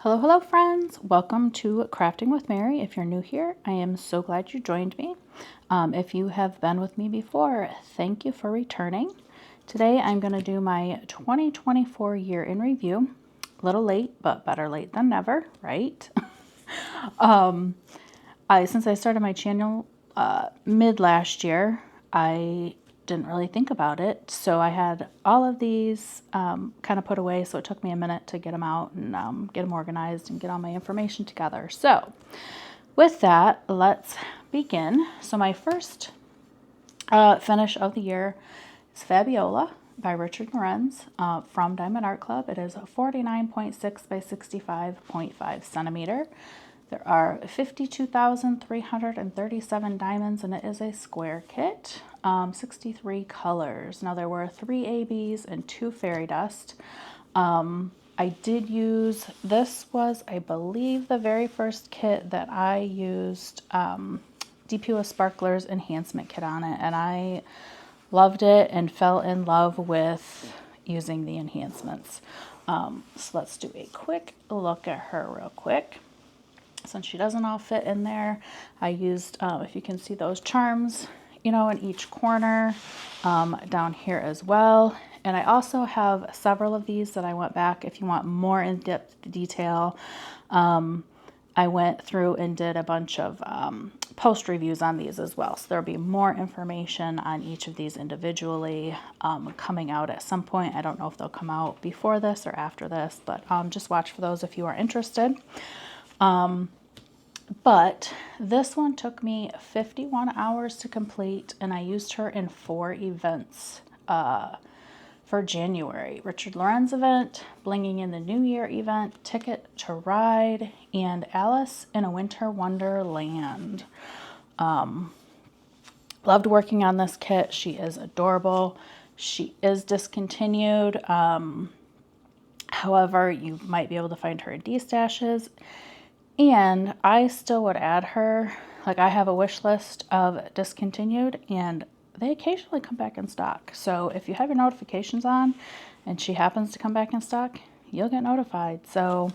Hello, hello friends. Welcome to Crafting with Mary. If you're new here, I am so glad you joined me. If you have been with me before, thank you for returning. Today I'm going to do my 2024 year in review. A little late, but better late than never, right? Since I started my channel mid last year, I didn't really think about it. So I had all of these kind of put away. So it took me a minute to get them out and get them organized and get all my information together. So with that, let's begin. So my first finish of the year is Fabiola by Richard Lorenz from Diamond Art Club. It is 49.6 by 65.5 centimeter. There are 52,337 diamonds and it is a square kit, 63 colors. Now there were 3 ABs and 2 fairy dust. I did use, this was, I believe, the very first kit that I used DP with Sparklers enhancement kit on it, and I loved it and fell in love with using the enhancements. So let's do a quick look at her real quick. Since she doesn't all fit in there, I used, if you can see those charms, you know, in each corner, down here as well. And I also have several of these that I went back, if you want more in-depth detail, I went through and did a bunch of post reviews on these as well. So there'll be more information on each of these individually coming out at some point. I don't know if they'll come out before this or after this, but just watch for those if you are interested. But this one took me 51 hours to complete, and I used her in 4 events for January. Richard Lorenz event, Blinging in the New Year event, Ticket to Ride, and Alice in a Winter Wonderland. Loved working on this kit. She is adorable. She is discontinued. However, you might be able to find her in D-stashes. And I still would add her. Like, I have a wish list of discontinued, and they occasionally come back in stock. So if you have your notifications on and she happens to come back in stock, you'll get notified. So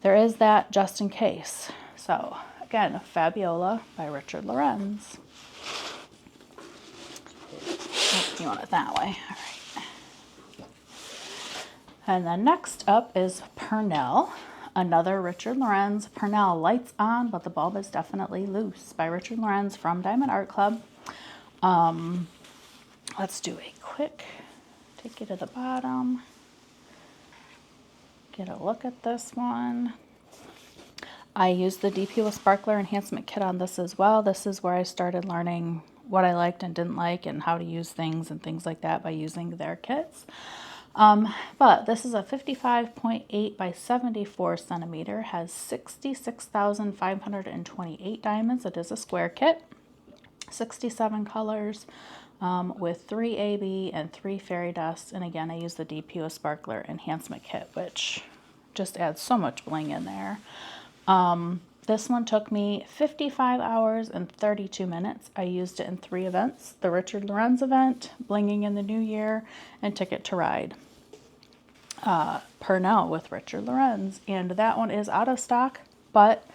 there is that just in case. So again, Fabiola by Richard Lorenz. Oh, you want it that way. All right. And then next up is Purnell. Another Richard Lorenz. Purnell, Lights On, but the bulb is definitely loose by Richard Lorenz from Diamond Art Club. Let's do a quick, take you to the bottom, get a look at this one. I used the DP with Sparkler enhancement kit on this as well. This is where I started learning what I liked and didn't like and how to use things and things like that by using their kits. But this is a 55.8 by 74 centimeter, has 66,528 diamonds. It is a square kit, 67 colors, with 3 AB and 3 fairy dust. And again, I use the DP with Sparkler enhancement kit, which just adds so much bling in there. This one took me 55 hours and 32 minutes. I used it in 3 events: the Richard Lorenz event, Blinging in the New Year, and Ticket to Ride. Purnell with Richard Lorenz, and that one is out of stock, but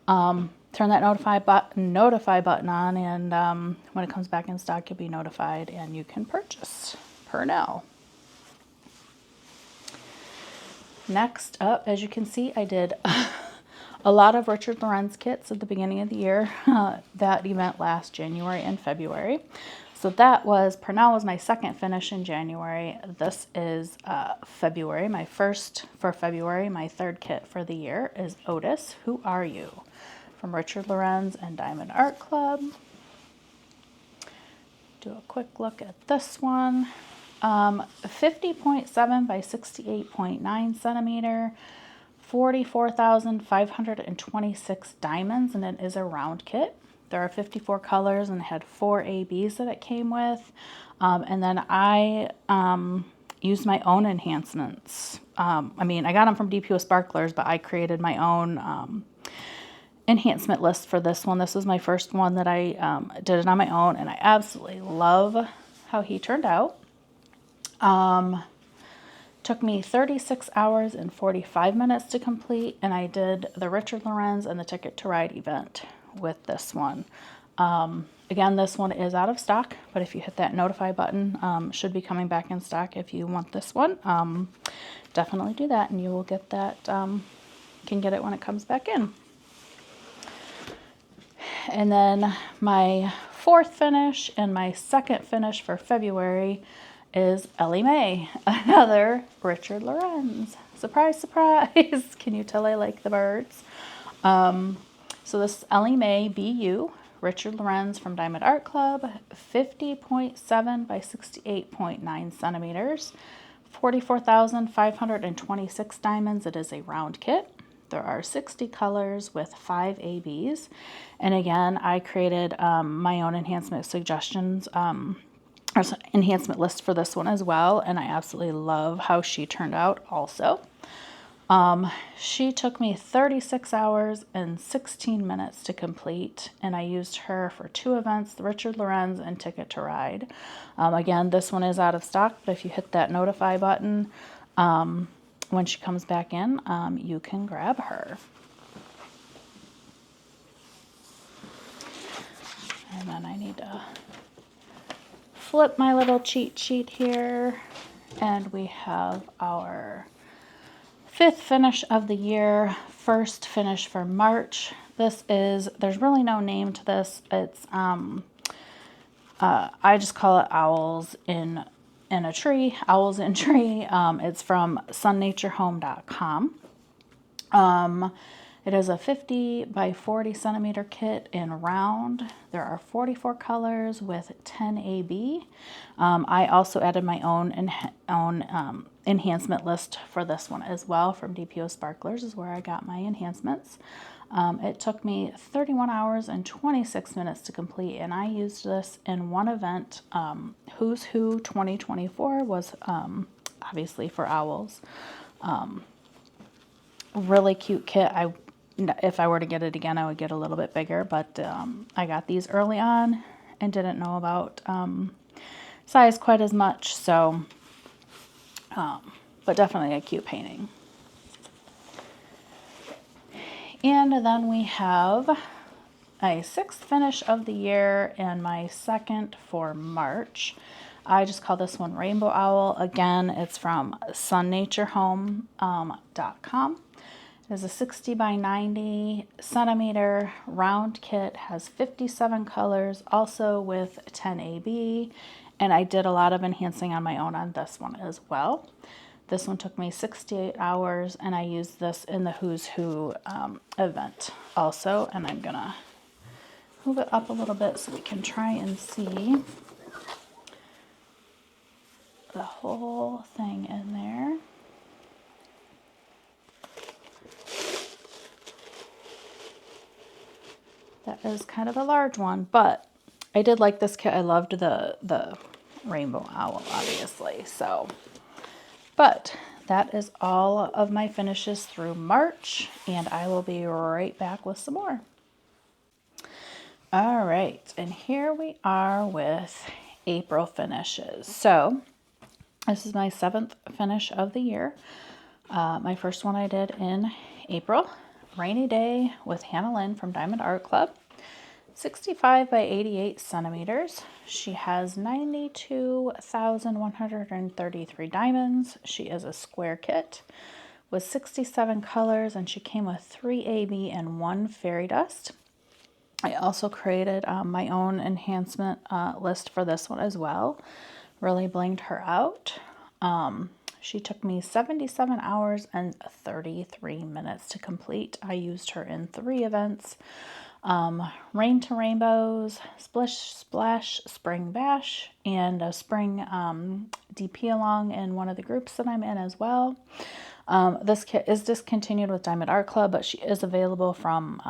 turn that notify button on, and when it comes back in stock, you'll be notified and you can purchase Purnell. Next up, as you can see, I did a lot of Richard Lorenz kits at the beginning of the year. That event last January and February. So that was, Purnell was my second finish in January. This is February, my first for February. My third kit for the year is Otis, Who Are You? From Richard Lorenz and Diamond Art Club. Do a quick look at this one. 50.7 by 68.9 centimeter, 44,526 diamonds, and it is a round kit. There are 54 colors and it had 4 ABs that it came with. And then I used my own enhancements. I got them from DP with Sparklers, but I created my own enhancement list for this one. This was my first one that I did it on my own, and I absolutely love how he turned out. Took me 36 hours and 45 minutes to complete, and I did the Richard Lorenz and the Ticket to Ride event with this one. Again, this one is out of stock, but if you hit that notify button, should be coming back in stock if you want this one. Definitely do that and you will get that, can get it when it comes back in. And then my fourth finish and my second finish for February is Ellie Mae, another Richard Lorenz. Surprise, surprise. Can you tell I like the birds? So this is Ellie Mae BU, Richard Lorenz from Diamond Art Club, 50.7 by 68.9 centimeters, 44,526 diamonds. It is a round kit. There are 60 colors with 5 ABs. And again, I created my own enhancement suggestions, or enhancement list for this one as well. And I absolutely love how she turned out also. She took me 36 hours and 16 minutes to complete, and I used her for 2 events, the Richard Lorenz and Ticket to Ride. Again, this one is out of stock, but if you hit that notify button, when she comes back in, you can grab her. And then I need to flip my little cheat sheet here, and we have our 5th finish of the year, first finish for March. This is, there's really no name to this. It's, I just call it Owls in a Tree, Owls in Tree. It's from sunnaturehome.com. It is a 50 by 40 centimeter kit in round. There are 44 colors with 10 AB. I also added my own enhancement list for this one as well from DPO Sparklers is where I got my enhancements. It took me 31 hours and 26 minutes to complete, and I used this in one event. Who's Who 2024 was obviously for owls. Really cute kit. If I were to get it again, I would get a little bit bigger, but I got these early on and didn't know about size quite as much, so but definitely a cute painting. And then we have a 6th finish of the year and my second for March. I just call this one Rainbow Owl. Again, it's from sunnaturehome.com. It is a 60 by 90 centimeter round kit, has 57 colors, also with 10 AB, and I did a lot of enhancing on my own on this one as well. This one took me 68 hours, and I used this in the Who's Who event also, and I'm gonna move it up a little bit so we can try and see the whole thing in there. That is kind of a large one, but I did like this kit. I loved the rainbow owl, obviously. So, but that is all of my finishes through March, and I will be right back with some more. All right, and here we are with April finishes. So this is my 7th finish of the year. My first one I did in April. Rainy Day with Hannah Lynn from Diamond Art Club. 65 by 88 centimeters. She has 92,133 diamonds. She is a square kit with 67 colors, and she came with 3 AB and 1 fairy dust. I also created my own enhancement list for this one as well. Really blinged her out. She took me 77 hours and 33 minutes to complete. I used her in 3 events. Rain to Rainbows, Splish Splash Spring Bash, and a Spring DP along in one of the groups that I'm in as well. This kit is discontinued with Diamond Art Club, but she is available from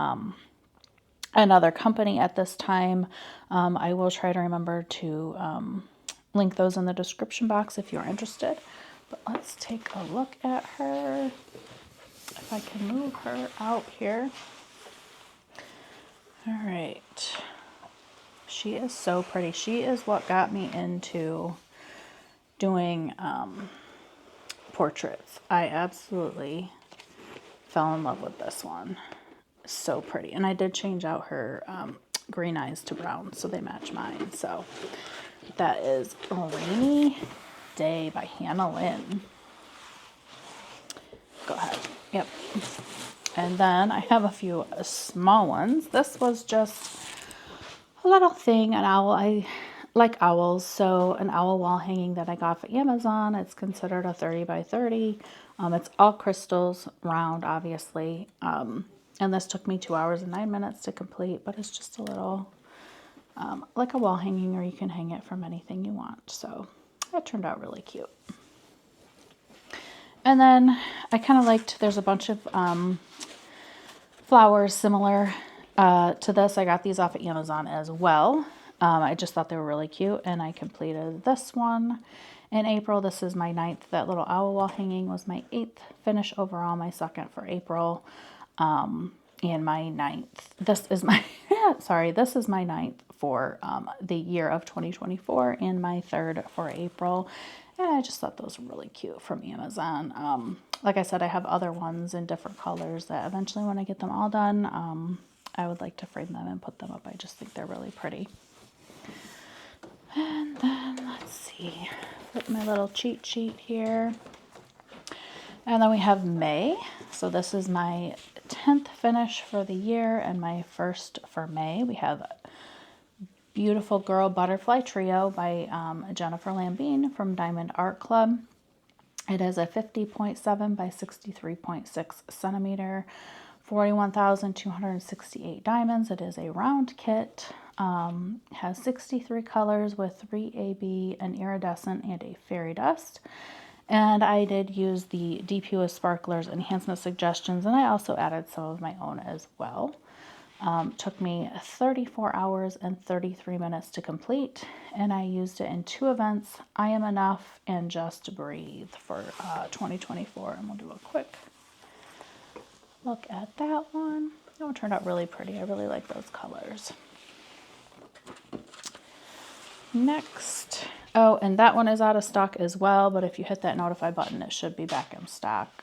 another company at this time. I will try to remember to link those in the description box if you're interested. But let's take a look at her. If I can move her out here. All right. She is so pretty. She is what got me into doing portraits. I absolutely fell in love with this one. So pretty. And I did change out her green eyes to brown, so they match mine. So that is Rainy Day by Hannah Lynn. Go ahead. Yep. And then I have a few small ones. This was just a little thing, an owl. I like owls, so an owl wall hanging that I got from Amazon. It's considered a 30 by 30. It's all crystals, round, obviously. And this took me 2 hours and 9 minutes to complete, but it's just a little, like a wall hanging, or you can hang it from anything you want. So it turned out really cute. And then I kind of liked, there's a bunch of flowers similar to this. I got these off of Amazon as well. I just thought they were really cute, and I completed this one in April. This is my 9th. That little owl wall hanging was my 8th finish overall, my 2nd for April, and my 9th. This is my, sorry, this is my 9th for the year of 2024, and my 3rd for April. And I just thought those were really cute from Amazon. Like I said, I have other ones in different colors that eventually, when I get them all done, I would like to frame them and put them up. I just think they're really pretty. And then let's see, put my little cheat sheet here. And then we have May. So this is my 10th finish for the year and my 1st for May. We have Beautiful Girl Butterfly Trio by Jennifer Lambine from Diamond Art Club. It is a 50.7 by 63.6 centimeter, 41,268 diamonds. It is a round kit. Has 63 colors with 3 AB, an iridescent, and a fairy dust. And I did use the DP with Sparklers enhancement suggestions, and I also added some of my own as well. Took me 34 hours and 33 minutes to complete, and I used it in 2 events, I Am Enough and Just Breathe, for 2024. And we'll do a quick look at that one. That one turned out really pretty. I really like those colors. Next, oh, and that one is out of stock as well, but if you hit that notify button, it should be back in stock.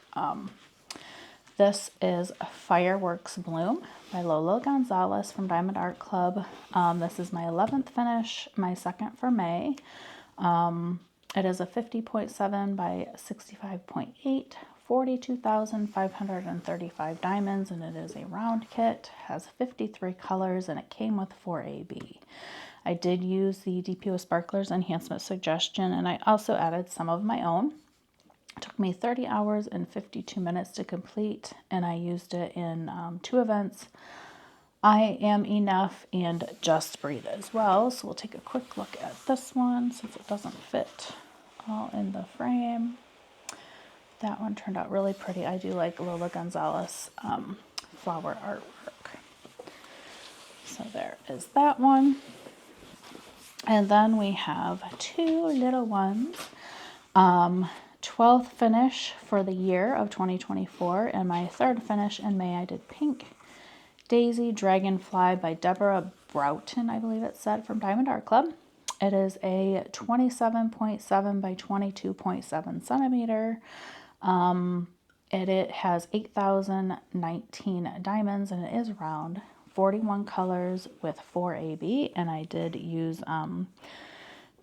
This is Fireworks Bloom by Lola Gonzalez from Diamond Art Club. This is my 11th finish, my 2nd for May. It is a 50.7 by 65.8, 42,535 diamonds, and it is a round kit. Has 53 colors, and it came with 4 AB. I did use the DP with Sparklers enhancement suggestion, and I also added some of my own. It took me 30 hours and 52 minutes to complete, and I used it in 2 events, I Am Enough and Just Breathe as well. So we'll take a quick look at this one since it doesn't fit all in the frame. That one turned out really pretty. I do like Lola Gonzalez flower artwork. So there is that one. And then we have 2 little ones. 12th finish for the year of 2024, and my 3rd finish in May. I did Pink Daisy Dragonfly by Deborah Broughton, I believe it said, from Diamond Art Club. It is a 27.7 by 22.7 centimeter. It has 8,019 diamonds, and it is round. 41 colors with 4 AB, and I did use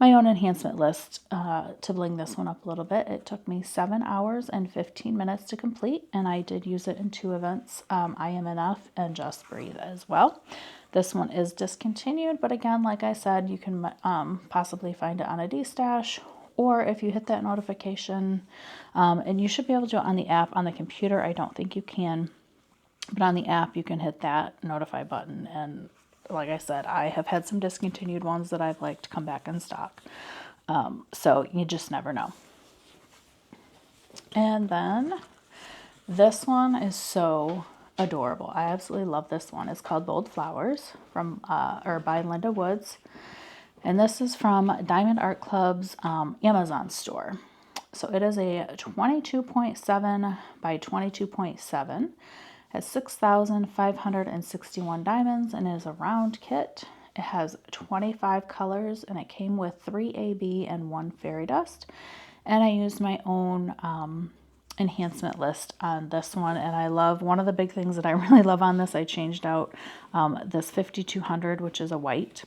my own enhancement list to bling this one up a little bit. It took me 7 hours and 15 minutes to complete, and I did use it in 2 events, I Am Enough and Just Breathe as well. This one is discontinued, but again, like I said, you can possibly find it on a D-stash, or if you hit that notification, and you should be able to do it on the app. On the computer, I don't think you can, but on the app, you can hit that notify button, and like I said, I have had some discontinued ones that I've liked come back in stock. So you just never know. And then this one is so adorable. I absolutely love this one. It's called Bold Flowers from by Linda Woods. And this is from Diamond Art Club's Amazon store. So it is a 22.7 by 22.7. Has 6,561 diamonds, and is a round kit. It has 25 colors, and it came with 3 AB and 1 fairy dust. And I used my own enhancement list on this one, and I love, one of the big things that I really love on this, I changed out this 5200, which is a white.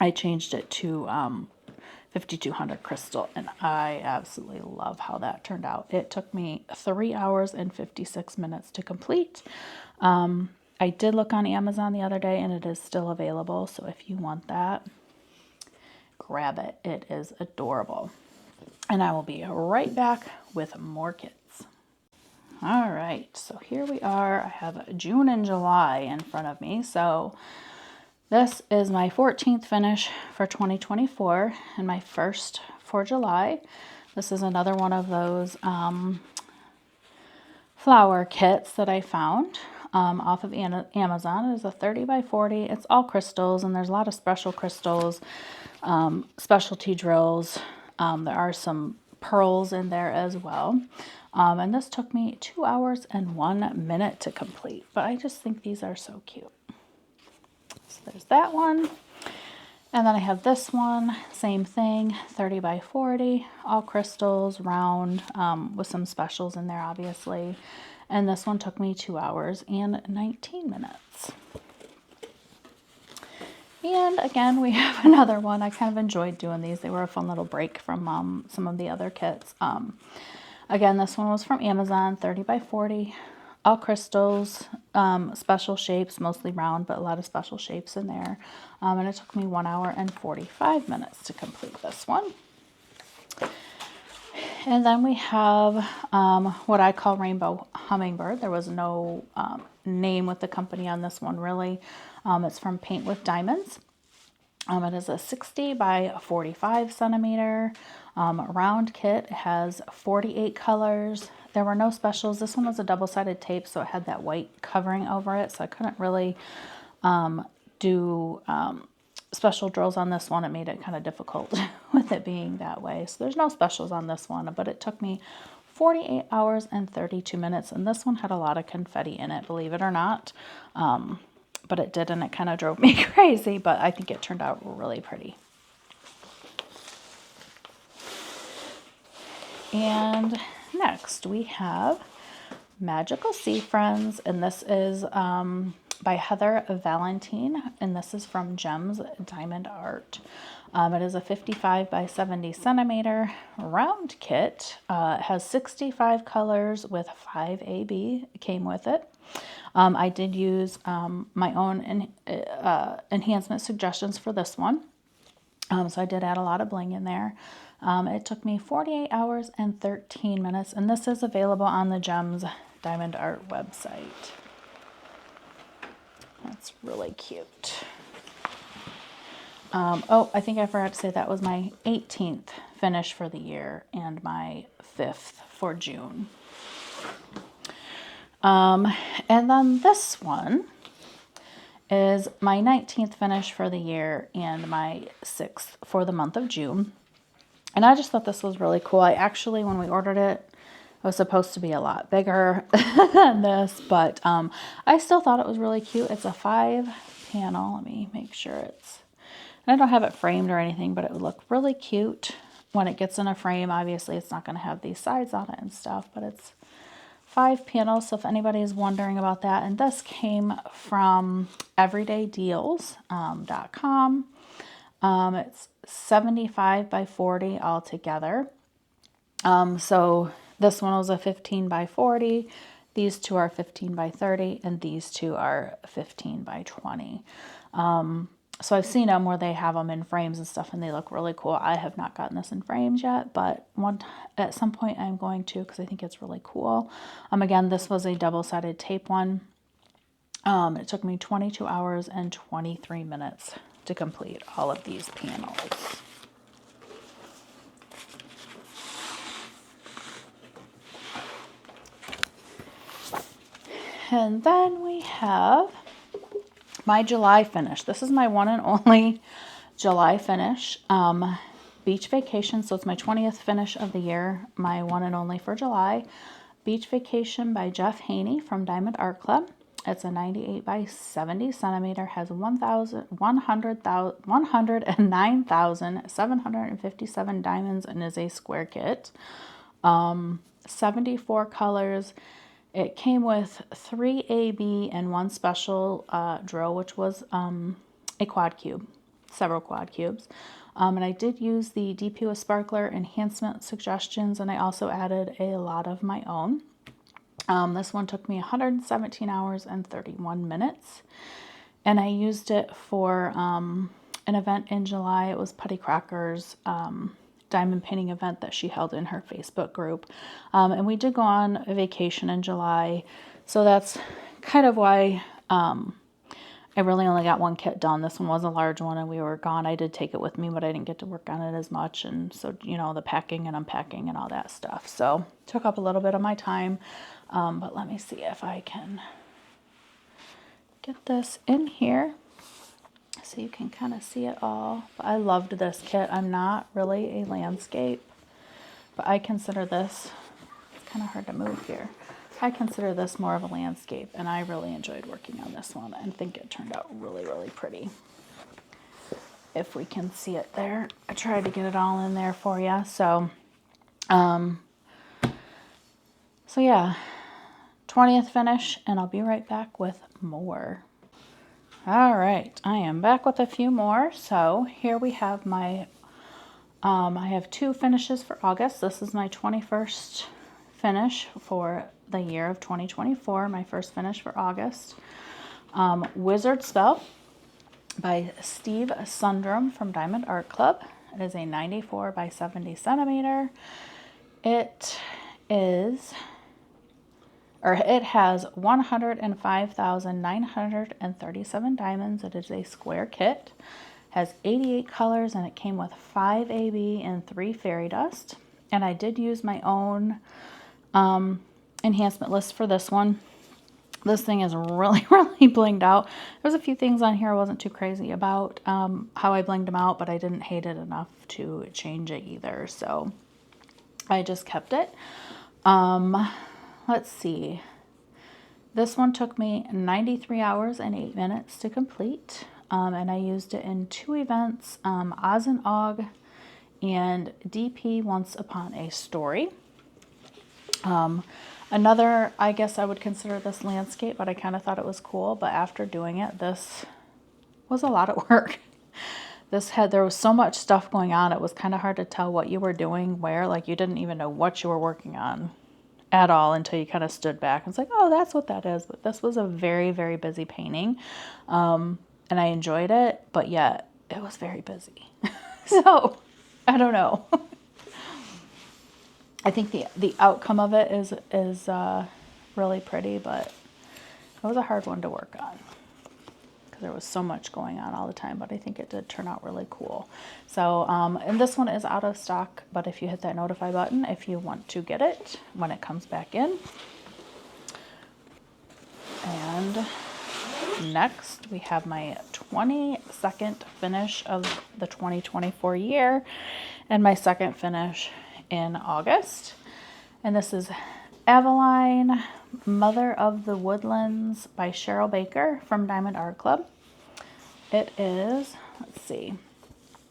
I changed it to 5200 crystal, and I absolutely love how that turned out. It took me 3 hours and 56 minutes to complete. I did look on Amazon the other day, and it is still available, so if you want that, grab it. It is adorable. And I will be right back with more kits. All right, so here we are. I have June and July in front of me. So this is my 14th finish for 2024 and my first for July. This is another one of those flower kits that I found off of Amazon. It is a 30 by 40. It's all crystals, and there's a lot of special crystals, specialty drills. There are some pearls in there as well. And this took me 2 hours and 1 minute to complete, but I just think these are so cute. So there's that one. And then I have this one, same thing, 30 by 40, all crystals, round, with some specials in there, obviously. And this one took me 2 hours and 19 minutes. And again, we have another one. I kind of enjoyed doing these. They were a fun little break from some of the other kits. Again, this one was from Amazon, 30 by 40, all crystals, special shapes, mostly round, but a lot of special shapes in there. And it took me 1 hour and 45 minutes to complete this one. And then we have what I call Rainbow Hummingbird. There was no name with the company on this one, really. It's from Paint with Diamonds. It is a 60 by 45 centimeter round kit. It has 48 colors. There were no specials. This one was a double-sided tape, so it had that white covering over it, so I couldn't really do special drills on this one. It made it kind of difficult with it being that way. So there's no specials on this one, but it took me 48 hours and 32 minutes, and this one had a lot of confetti in it, believe it or not. But it did, and it kind of drove me crazy, but I think it turned out really pretty. And next we have Magical Sea Friends, and this is by Heather Valentine, and this is from Gems Diamond Art. It is a 55 by 70 centimeter round kit. It has 65 colors with 5 AB came with it. I did use my own enhancement suggestions for this one. So I did add a lot of bling in there. It took me 48 hours and 13 minutes, and this is available on the Gems Diamond Art website. That's really cute. Oh, I think I forgot to say that was my 18th finish for the year and my 5th for June. And then this one is my 19th finish for the year and my 6th for the month of June. And I just thought this was really cool. I actually, when we ordered it, it was supposed to be a lot bigger than this, but I still thought it was really cute. It's a 5 panel. Let me make sure it's, and I don't have it framed or anything, but it would look really cute when it gets in a frame. Obviously, it's not going to have these sides on it and stuff, but it's 5 panels, so if anybody is wondering about that. And this came from everydaydeals.com. It's 75 by 40 all together. So this one was a 15 by 40. These two are 15 by 30, and these two are 15 by 20. So I've seen them where they have them in frames and stuff, and they look really cool. I have not gotten this in frames yet, but at some point I'm going to, because I think it's really cool. Again, this was a double-sided tape one. It took me 22 hours and 23 minutes to complete all of these panels. And then we have my July finish. This is my one and only July finish. Beach Vacation, so it's my 20th finish of the year, my one and only for July. Beach Vacation by Jeff Haney from Diamond Art Club. It's a 98 by 70 centimeter, has 109,757 diamonds, and is a square kit. 74 colors. It came with 3 AB and 1 special drill, which was a quad cube, several quad cubes. And I did use the DP with Sparkler enhancement suggestions, and I also added a lot of my own. This one took me 117 hours and 31 minutes. And I used it for an event in July. It was Putty Crocker's diamond painting event that she held in her Facebook group. And we did go on a vacation in July. So that's kind of why I really only got 1 kit done. This one was a large one and we were gone. I did take it with me, but I didn't get to work on it as much. And so, you know, the packing and unpacking and all that stuff. So took up a little bit of my time. But let me see if I can get this in here so you can kind of see it all. But I loved this kit. I'm not really a landscape, but I consider this, it's kind of hard to move here. I consider this more of a landscape, and I really enjoyed working on this one and think it turned out really, really pretty. If we can see it there. I tried to get it all in there for you. So yeah, 20th finish, and I'll be right back with more. All right, I am back with a few more. So here we have my, I have 2 finishes for August. This is my 21st finish for the year of 2024, my first finish for August. Wizard Spell by Steve Sundrum from Diamond Art Club. It is a 94 by 70 centimeter. It has 105,937 diamonds. It is a square kit, has 88 colors, and it came with 5 AB and 3 fairy dust. And I did use my own enhancement list for this one. This thing is really, really blinged out. There's a few things on here I wasn't too crazy about how I blinged them out, but I didn't hate it enough to change it either. So I just kept it. Let's see. This one took me 93 hours and 8 minutes to complete. And I used it in 2 events, Oz and Og and DP Once Upon a Story. Another, I guess I would consider this landscape, but I kind of thought it was cool. But after doing it, this was a lot of work. There was so much stuff going on. It was kind of hard to tell what you were doing where. Like, you didn't even know what you were working on at all until you kind of stood back and was like, oh, that's what that is. But this was a very, very busy painting. And I enjoyed it, but yet it was very busy. So I don't know. I think the outcome of it is really pretty, but it was a hard one to work on because there was so much going on all the time, but I think it did turn out really cool. So, and this one is out of stock, but if you hit that notify button, if you want to get it when it comes back in. And next we have my 22nd finish of the 2024 year and my second finish in August. And this is Aveline, Mother of the Woodlands by Cheryl Baker from Diamond Art Club. It is, let's see,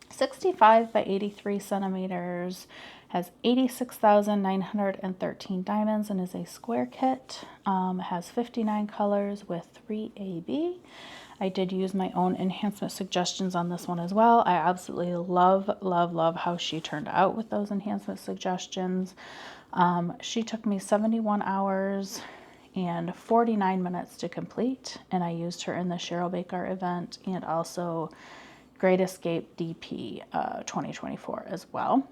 65 by 83 centimeters, has 86,913 diamonds, and is a square kit. Has 59 colors with 3 AB. I did use my own enhancement suggestions on this one as well. I absolutely love, love, love how she turned out with those enhancement suggestions. She took me 71 hours and 49 minutes to complete, and I used her in the Cheryl Baker event and also Great Escape DP 2024 as well.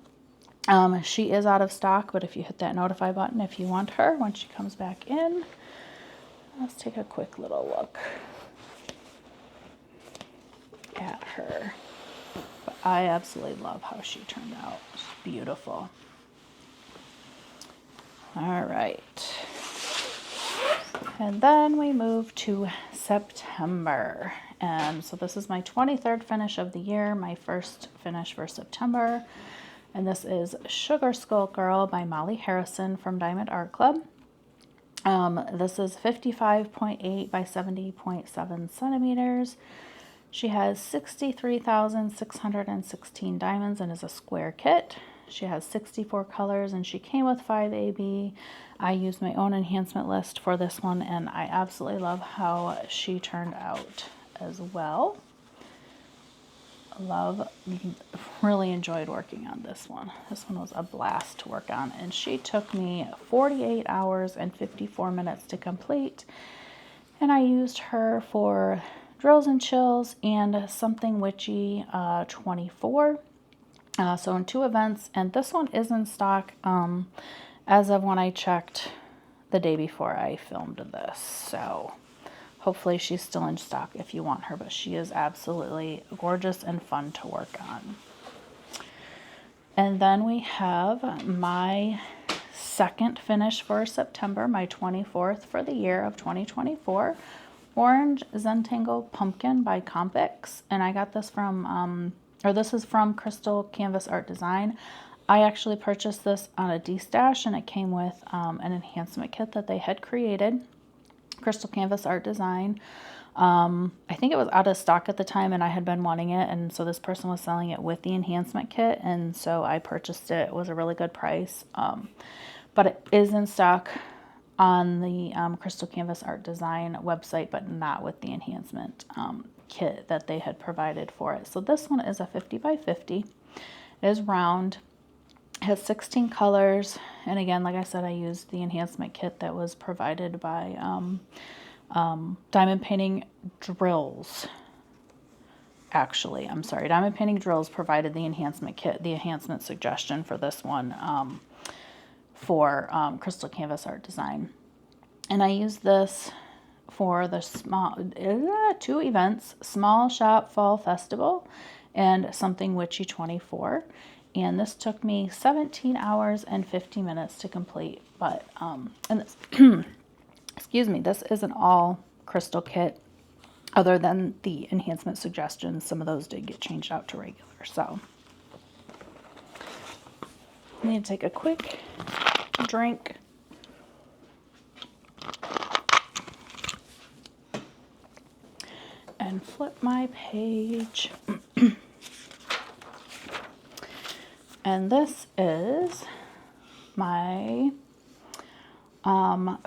She is out of stock, but if you hit that notify button, if you want her when she comes back in, let's take a quick little look at her. But I absolutely love how she turned out. It's beautiful. All right. And then we move to September. And so this is my 23rd finish of the year, my first finish for September. And this is Sugar Skull Girl by Molly Harrison from Diamond Art Club. This is 55.8 by 70.7 centimeters. She has 63,616 diamonds and is a square kit. She has 64 colors and she came with 5 AB. I used my own enhancement list for this one and I absolutely love how she turned out as well. Really enjoyed working on this one. This one was a blast to work on and she took me 48 hours and 54 minutes to complete. And I used her for Drills and Chills and Something Witchy 24. So in 2 events, and this one is in stock as of when I checked the day before I filmed this. So hopefully she's still in stock if you want her, but she is absolutely gorgeous and fun to work on. And then we have my second finish for September, my 24th for the year of 2024. Orange Zentangle Pumpkin by Compix. And I got this from, this is from Crystal Canvas Art Design. I actually purchased this on a D-stash and it came with an enhancement kit that they had created. Crystal Canvas Art Design. I think it was out of stock at the time and I had been wanting it, and so this person was selling it with the enhancement kit, and so I purchased it. It was a really good price, but it is in stock on the Crystal Canvas Art Design website, but not with the enhancement kit that they had provided for it. So this one is a 50 by 50. It is round. It has 16 colors, and again, like I said, I used the enhancement kit that was provided by Diamond Painting Drills. Actually, I'm sorry, Diamond Painting Drills provided the enhancement kit, the enhancement suggestion for this one for Crystal Canvas Art Design. And I used this for the small 2 events, Small Shop Fall Festival and Something Witchy 24. And this took me 17 hours and 50 minutes to complete. But, and this, excuse me, this is an all crystal kit other than the enhancement suggestions. Some of those did get changed out to regular. So, I need to take a quick drink. And flip my page. And this is my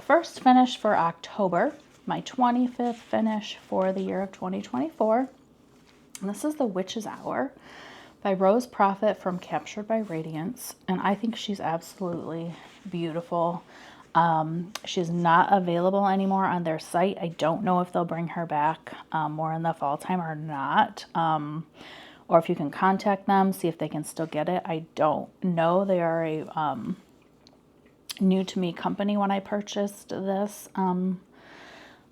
first finish for October, my 25th finish for the year of 2024. And this is The Witch's Hour by Rose Prophet from Captured by Radiance. And I think she's absolutely beautiful. She's not available anymore on their site. I don't know if they'll bring her back more in the fall time or not. Or if you can contact them, see if they can still get it. I don't know. They are a new to me company when I purchased this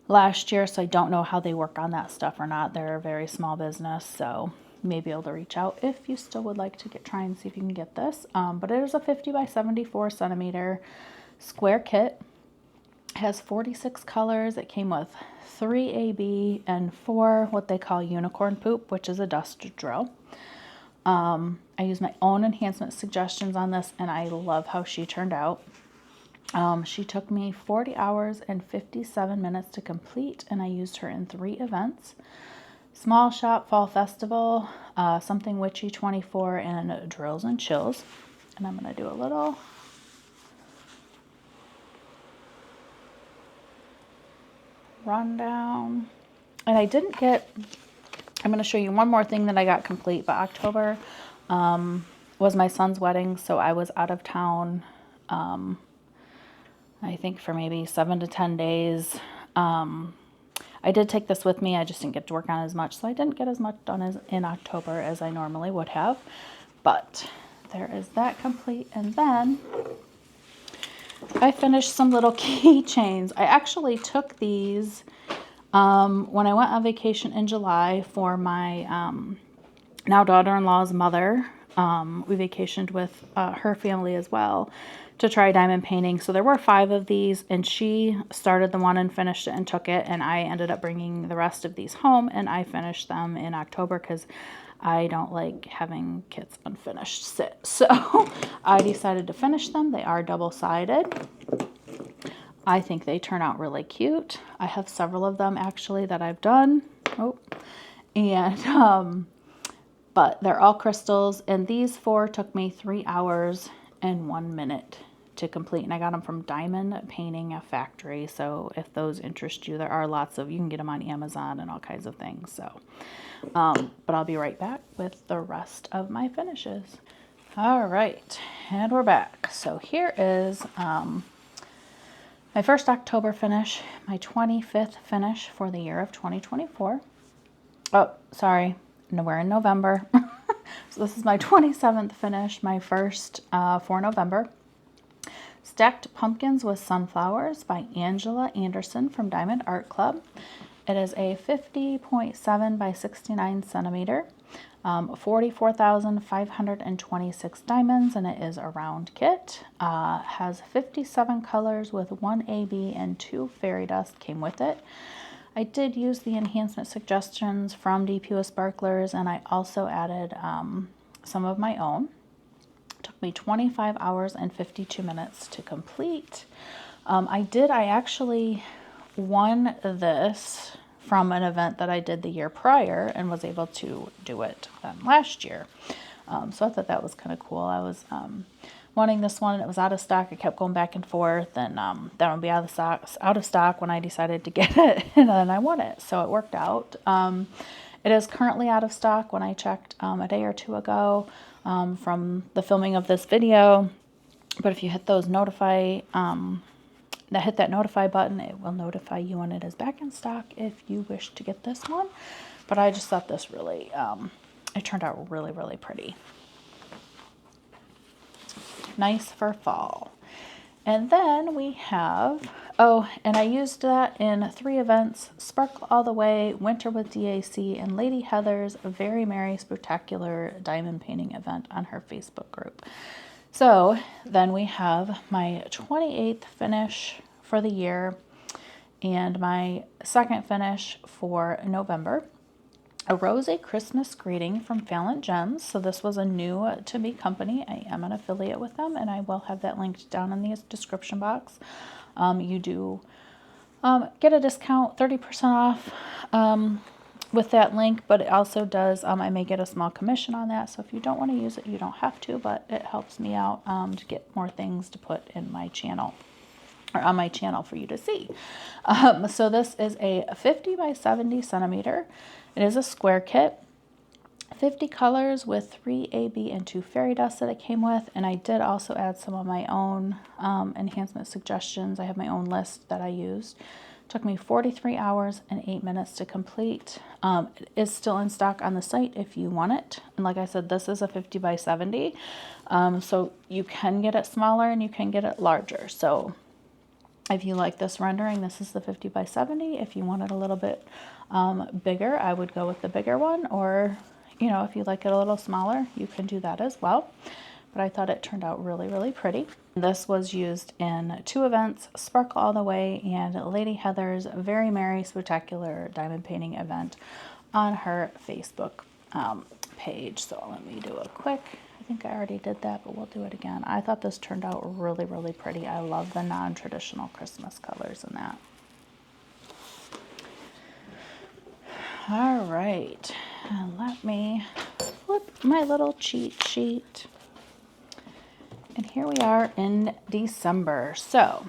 last year, so I don't know how they work on that stuff or not. They're a very small business, so you may be able to reach out if you still would like to try and see if you can get this. But it is a 50 by 74 centimeter square kit. It has 46 colors. It came with 3 AB and 4 what they call unicorn poop, which is a dust drill. I used my own enhancement suggestions on this, and I love how she turned out. She took me 40 hours and 57 minutes to complete, and I used her in 3 events. Small Shop Fall Festival, Something Witchy 24, and Drills and Chills. And I'm going to do a little rundown. And I didn't get, I'm going to show you one more thing that I got complete, but October was my son's wedding, so I was out of town, I think for maybe 7 to 10 days. I did take this with me. I just didn't get to work on as much, so I didn't get as much done as in October as I normally would have. But there is that complete. And then I finished some little keychains. I actually took these when I went on vacation in July for my now daughter-in-law's mother. We vacationed with her family as well to try diamond painting. So there were 5 of these, and she started the one and finished it and took it, and I ended up bringing the rest of these home, and I finished them in October because I don't like having kits unfinished sit. So I decided to finish them. They are double-sided. I think they turn out really cute. I have several of them actually that I've done. Oh, and but they're all crystals, and these 4 took me 3 hours and 1 minute to complete, and I got them from Diamond Painting Factory. So if those interest you, there are lots of, you can get them on Amazon and all kinds of things. So but I'll be right back with the rest of my finishes. All right, and we're back. So here is my first October finish, my 25th finish for the year of 2024. Oh, sorry, no, we're in November. So this is my 27th finish, my first for November. Stacked Pumpkins with Sunflowers by Angela Anderson from Diamond Art Club. It is a 50.7 by 69 centimeter, 44,526 diamonds, and it is a round kit. Has 57 colors with 1 AB and 2 fairy dust came with it. I did use the enhancement suggestions from DPUA Sparklers, and I also added some of my own. It took me 25 hours and 52 minutes to complete. I actually won this from an event that I did the year prior and was able to do it last year. So I thought that was kind of cool. I was wanting this one, and it was out of stock. I kept going back and forth, and that would be out of stock when I decided to get it, and then I won it. So it worked out. It is currently out of stock when I checked a day or two ago from the filming of this video. But if you hit those hit that notify button, it will notify you when it is back in stock if you wish to get this one. But I just thought this really, it turned out really, really pretty. Nice for fall. And then we have, oh, and I used that in 3 events: Sparkle All the Way, Winter with DAC, and Lady Heather's Very Merry Spectacular Diamond Painting event on her Facebook group. So then we have my 28th finish for the year and my second finish for November. A Rosé Christmas Greeting from Fallon Gems. So this was a new to me company. I am an affiliate with them, and I will have that linked down in the description box. You do get a discount, 30% off with that link, but it also does, I may get a small commission on that. So if you don't want to use it, you don't have to, but it helps me out to get more things to put in my channel, or on my channel for you to see. So this is a 50 by 70 centimeter. It is a square kit, 50 colors with 3 AB and 2 fairy dust that it came with. And I did also add some of my own enhancement suggestions. I have my own list that I used. It took me 43 hours and 8 minutes to complete. It is still in stock on the site if you want it. And like I said, this is a 50 by 70. So you can get it smaller and you can get it larger. So if you like this rendering, this is the 50 by 70. If you want it a little bit bigger, I would go with the bigger one, or you know, if you like it a little smaller, you can do that as well. But I thought it turned out really, really pretty. This was used in 2 events: Sparkle All the Way and Lady Heather's Very Merry Spectacular Diamond Painting event on her Facebook page. So let me do a quick, I think I already did that, but we'll do it again. I thought this turned out really, really pretty. I love the non-traditional Christmas colors in that. All right, and let me flip my little cheat sheet. And here we are in December. So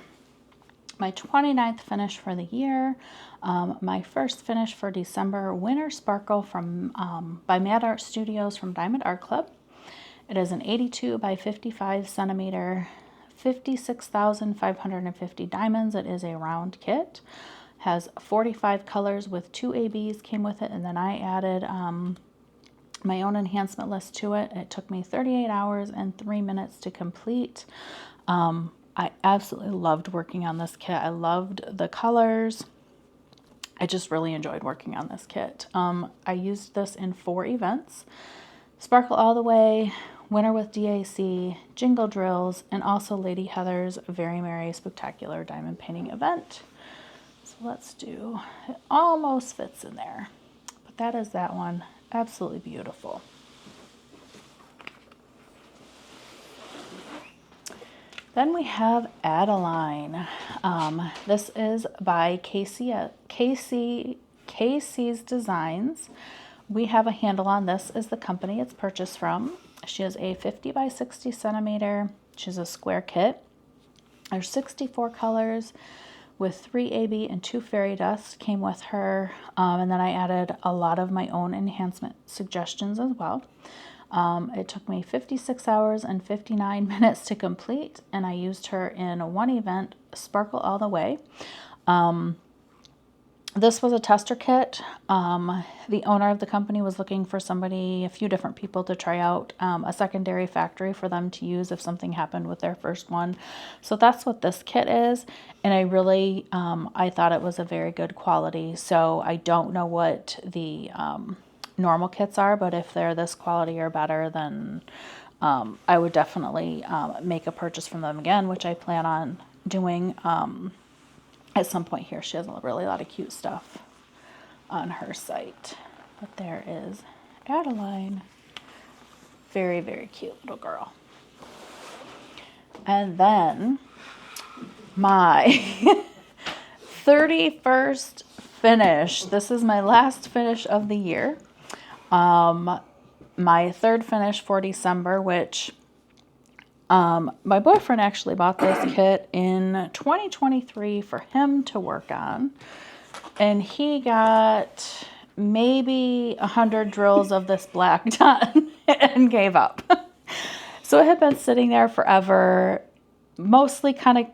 my 29th finish for the year, my first finish for December, Winter Sparkle from by Mad Art Studios from Diamond Art Club. It is an 82 by 55 centimeter, 56,550 diamonds. It is a round kit. Has 45 colors with 2 ABs came with it, and then I added my own enhancement list to it. It took me 38 hours and 3 minutes to complete. I absolutely loved working on this kit. I loved the colors. I just really enjoyed working on this kit. I used this in 4 events: Sparkle All the Way, Winter with DAC, Jingle Drills, and also Lady Heather's Very Merry Spectacular Diamond Painting event. So let's do, it almost fits in there, but that is that one. Absolutely beautiful. Then we have Adeline. This is by Casey's Designs. We have a handle on this is the company it's purchased from. She is a 50 by 60 centimeter. She's a square kit. There's 64 colors with 3 AB and 2 fairy dust came with her. And then I added a lot of my own enhancement suggestions as well. It took me 56 hours and 59 minutes to complete, and I used her in one event, Sparkle All the Way. This was a tester kit. The owner of the company was looking for a few different people to try out a secondary factory for them to use if something happened with their first one. So that's what this kit is. And I really, I thought it was a very good quality. So I don't know what the normal kits are, but if they're this quality or better, then I would definitely make a purchase from them again, which I plan on doing at some point here. She has a really lot of cute stuff on her site. But there is Adeline. Very, very cute little girl. And then my 31st finish. This is my last finish of the year. My third finish for December, which my boyfriend actually bought this kit in 2023 for him to work on, and he got maybe 100 drills of this black done and gave up. So it had been sitting there forever, mostly kind of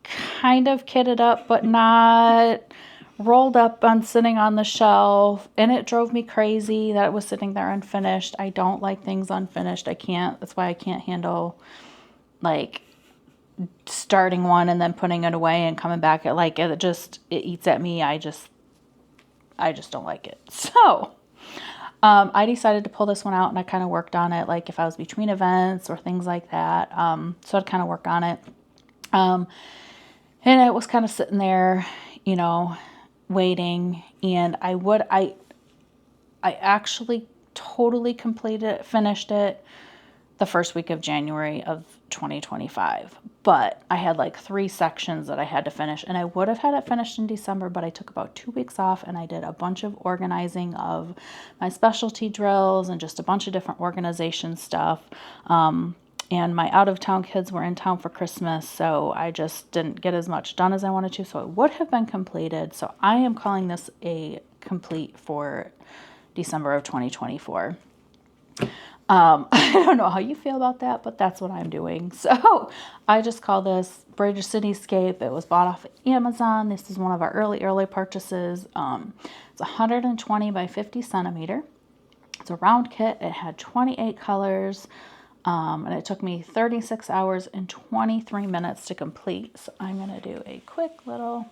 kitted up, but not rolled up on sitting on the shelf, and it drove me crazy that it was sitting there unfinished. I don't like things unfinished. That's why I can't handle like starting one and then putting it away and coming back at it eats at me. I just don't like it. So I decided to pull this one out, and I kind of worked on it like if I was between events or things like that. So I'd kind of work on it. And it was kind of sitting there, waiting, and I actually totally finished it the first week of January of 2025, but I had like 3 sections that I had to finish, and I would have had it finished in December, but I took about 2 weeks off, and I did a bunch of organizing of my specialty drills and just a bunch of different organization stuff. And my out-of-town kids were in town for Christmas, so I just didn't get as much done as I wanted to, so it would have been completed. So I am calling this a complete for December of 2024. I don't know how you feel about that, but that's what I'm doing. So I just call this Bridge Cityscape. It was bought off of Amazon. This is one of our early purchases. It's 120 by 50 centimeter. It's a round kit. It had 28 colors. And it took me 36 hours and 23 minutes to complete. So I'm going to do a quick little,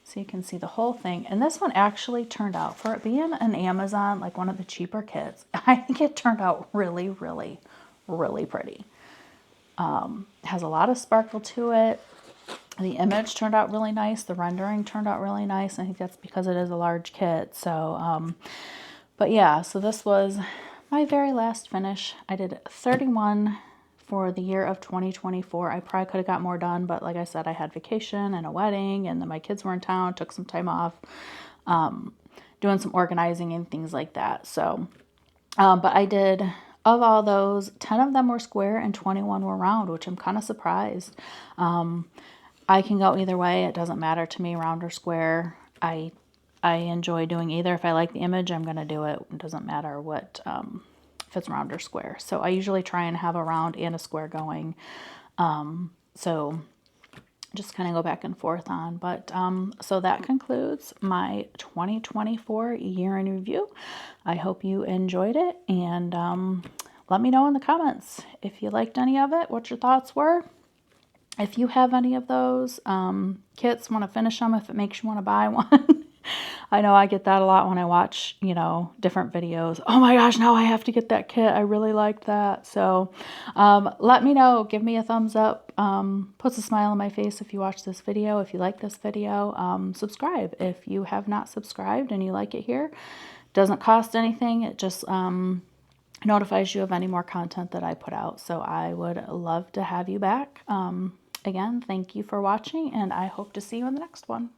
so you can see the whole thing. And this one actually turned out, for it being an Amazon, like one of the cheaper kits, I think it turned out really, really, really pretty. Has a lot of sparkle to it. The image turned out really nice. The rendering turned out really nice. I think that's because it is a large kit. So, but yeah, so this was my very last finish. I did 31 for the year of 2024. I probably could have got more done, but like I said, I had vacation and a wedding, and then my kids were in town, took some time off, doing some organizing and things like that. So, but I did, of all those, 10 of them were square and 21 were round, which I'm kind of surprised. I can go either way. It doesn't matter to me, round or square. I enjoy doing either. If I like the image, I'm going to do it. It doesn't matter what, if it's round or square. So I usually try and have a round and a square going. So just kind of go back and forth on. But so that concludes my 2024 year in review. I hope you enjoyed it. And let me know in the comments if you liked any of it, what your thoughts were. If you have any of those kits, want to finish them, if it makes you want to buy one. I know I get that a lot when I watch, different videos. Oh my gosh, now I have to get that kit. I really liked that. So let me know. Give me a thumbs up. Puts a smile on my face if you watch this video. If you like this video, subscribe. If you have not subscribed and you like it here, doesn't cost anything. It just notifies you of any more content that I put out. So I would love to have you back. Again, thank you for watching, and I hope to see you in the next one.